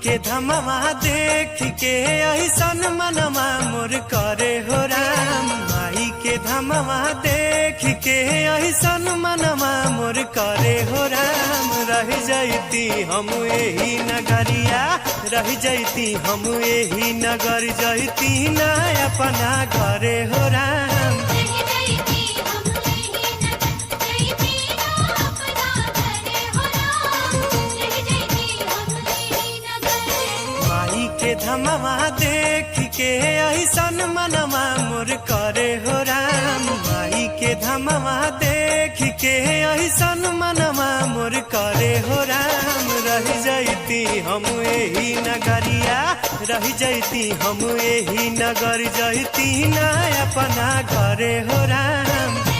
के धमवा देख के ऐसन मनवा मोर करे हो राम। माई के धमवा देख के ऐसन मनवा मोर करे हो राम। रह जैती हम यही नगरिया, रह जैती हम यही नगर, जैती ना अपना घरे हो राम। के धमवा देख के ऐसन मनवा मोर करे हो राम। माई के धमवा देख के ऐसन मनवा मोर करे हो राम। रह जैती हम यही नगरिया, रह जैती हम यही नगर, जैती ना अपना घरे हो राम।